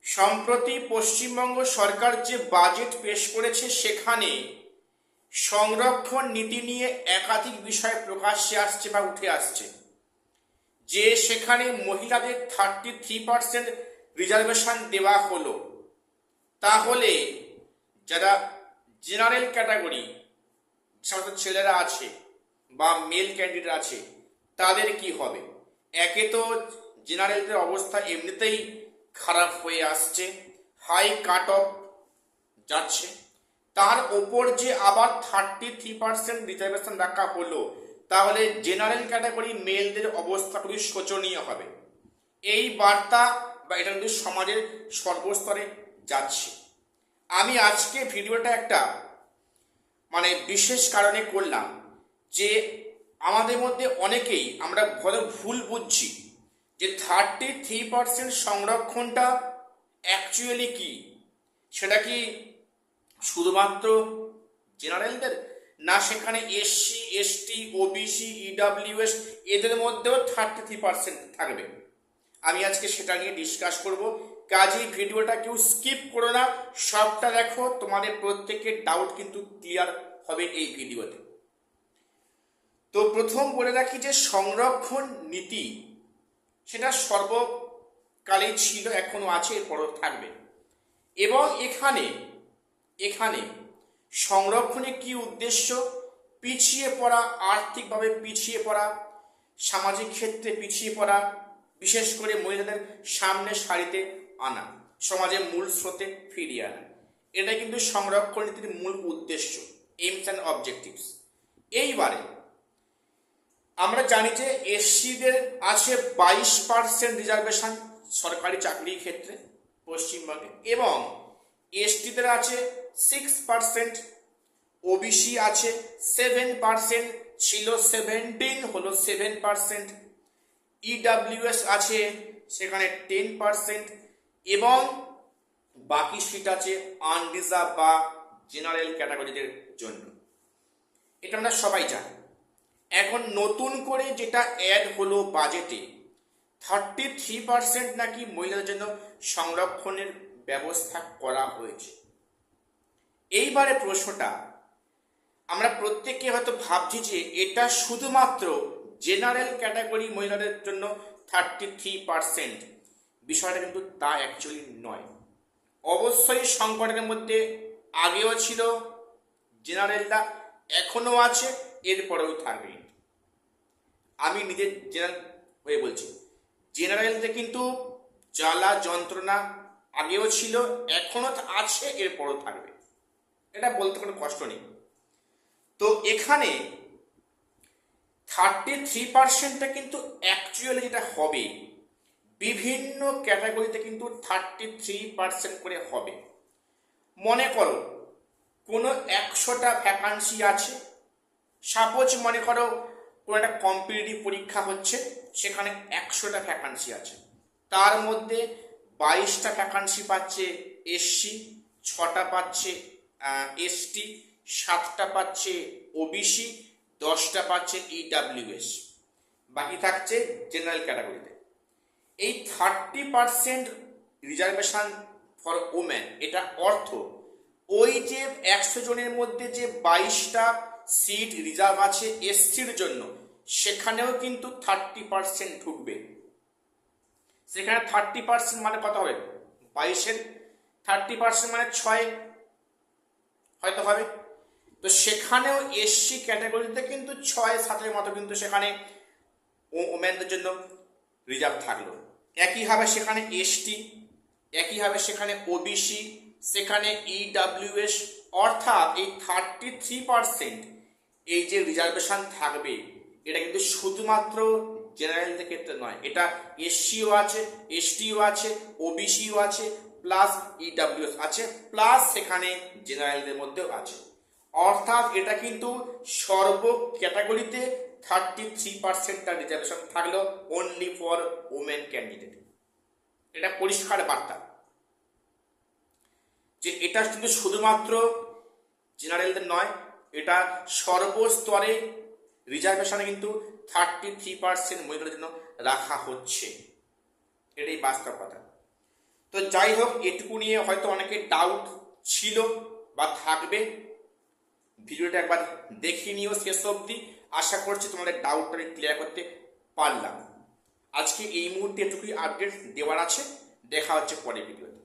সম্প্রতি পশ্চিমবঙ্গ সরকার যে বাজেট পেশ করেছে সেখানে সংরক্ষণ নীতি নিয়ে একাধিক বিষয় প্রকাশ্যে আসছে বা উঠে আসছে, যে সেখানে মহিলাদের 33% রিজার্ভেশন দেওয়া হলো। তাহলে যারা জেনারেল ক্যাটাগরি সমস্ত ছেলেরা আছে বা মেল ক্যান্ডিডেট আছে তাদের কি হবে? একে তো জেনারেলদের অবস্থা এমনিতেই খারাপ হয়ে আসছে, হাই কাট অফ যাচ্ছে, তার ওপর যে আবার 33% রিজার্ভেশন রাখা হলো, তাহলে জেনারেল ক্যাটাগরি মেলদের অবস্থা খুবই শোচনীয় হবে। এই বার্তা বা এটা কিন্তু সমাজের সর্বস্তরে যাচ্ছে। আমি আজকে ভিডিওটা একটা বিশেষ কারণে করলাম, যে আমাদের মধ্যে অনেকেই আমরা ভুল বুঝছি যে 33% সংরক্ষণটা অ্যাকচুয়ালি কি। সেটা কি শুধুমাত্র জেনারেলদের, না সেখানে এসসি এসটি ওবিসি ইডাব্লিউএস এদের মধ্যেও 33% থাকবে? আমি আজকে সেটা নিয়ে ডিসকাস করব। কাজেই ভিডিওটা কেউ স্কিপ করো না, সবটা দেখো, তোমাদের প্রত্যেকের ডাউট কিন্তু ক্লিয়ার হবে এই ভিডিওতে। তো প্রথম বলে রাখি যে সংরক্ষণ নীতি সেটা সর্বকালেই ছিল, এখনো আছে, এরপরও থাকবে। এবং এখানে সংরক্ষণে কি উদ্দেশ্য? পিছিয়ে পড়া, আর্থিকভাবে পিছিয়ে পড়া, সামাজিক ক্ষেত্রে পিছিয়ে পড়া, বিশেষ করে মহিলাদের সামনে সারিতে আনা, সমাজের মূল স্রোতে ফিরিয়ে আনা, এটা কিন্তু সংরক্ষণ নীতির মূল উদ্দেশ্য, এইমস অ্যান্ড অবজেক্টিভস। এইবারে আমরা জানি যে এসসিদের আছে 22% রিজার্ভেশন সরকারি চাকরির ক্ষেত্রে পশ্চিমবঙ্গে, এবং এসটিদের আছে 6%, ওবিসি আছে 7%, ছিল 17 হলো 7%, ইডাব্লিউএস আছে সেখানে 10%, এবং বাকি সিট আছে আনরিজার্ভ বা জেনারেল ক্যাটাগরিদের জন্য। এটা আমরা সবাই জানি। এখন নতুন করে যেটা অ্যাড হলো বাজেটে, 33% নাকি মহিলাদের জন্য সংরক্ষণের ব্যবস্থা করা হয়েছে। এইবারে প্রশ্নটা, আমরা প্রত্যেকে হয়তো ভাবছি যে এটা শুধুমাত্র জেনারেল ক্যাটাগরি মহিলাদের জন্য 33%, বিষয়টা কিন্তু তা অ্যাকচুয়ালি নয়। অবশ্যই সংকটের মধ্যে আগেও ছিল জেনারেলটা, এখনো আছে, এরপরেও থাকবে। আমি নিজের জেনারেল হয়ে বলছি, জেনারেলদের কিন্তু জ্বালা যন্ত্রণা আগেও ছিল, এখনো আছে, এরপরও থাকবে, এটা বলতে কোনো কষ্ট নেই। তো এখানে 33%টা কিন্তু অ্যাকচুয়ালি যেটা হবে, বিভিন্ন ক্যাটাগরিতে কিন্তু 33% করে হবে। মনে করো কোনো 100টা ভ্যাকান্সি আছে, সাপোজ মনে করো কোনো একটা কম্পিটিটিভ পরীক্ষা হচ্ছে, সেখানে 100টা ভ্যাকান্সি আছে, তার মধ্যে 22টা ভ্যাকান্সি পাচ্ছে এসসি, 6টা পাচ্ছে এসটি, 7টা পাচ্ছে ওবিসি, 10টা পাচ্ছে ইডাব্লিউএস, বাকি থাকছে জেনারেল ক্যাটাগরিতে। এই 30% রিজার্ভেশন ফর ওমেন, এটা অর্থ ওই যে 100 জনের মধ্যে যে 22টা সিট রিজার্ভ আছে এসসির জন্য, সেখানেও কিন্তু 30% ঢুকবে। সেখানে 30% মানে কত হবে? 22-এর 30% মানে 6 হয়তো হবে। তো সেখানেও এসসি ক্যাটাগরিতে কিন্তু 6-7-এর মতো কিন্তু সেখানে ওমেনদের জন্য রিজার্ভ থাকলো। একইভাবে সেখানে এসটি, একইভাবে সেখানে ওবিসি, সেখানে ইডাব্লিউএস, অর্থাৎ এই 33% এই যে রিজার্ভেশন থাকবে, এটা কিন্তু শুধুমাত্র জেনারেলদের ক্ষেত্রে নয়, এটা এসসিও আছে, এসটিও আছে, ওবিসিও আছে, প্লাস ইডাব্লিউএস আছে, প্লাস সেখানে জেনারেলদের মধ্যেও আছে। অর্থাৎ এটা কিন্তু সর্ব ক্যাটাগরিতে 33%টা রিজার্ভেশন থাকলো অনলি ফর ওমেন ক্যান্ডিডেট। এটা পরিষ্কার বার্তা যে এটা কিন্তু শুধুমাত্র জেনারেলদের নয়, এটা সর্বস্তরে রিজার্ভেশনে কিন্তু 33% মহিলাদের জন্য রাখা হচ্ছে, এটাই বাস্তব কথা। তো যাই হোক, এটুকু নিয়ে হয়তো অনেকের ডাউট ছিল বা থাকবে। ভিডিওটা একবার দেখে নিও শেষ অবধি, আশা করছি তোমাদের ডাউটটা ক্লিয়ার করতে পারলাম। আজকে এই মুহূর্তে এটুকুই আপডেট দেওয়ার আছে, দেখা হচ্ছে পরের ভিডিওতে।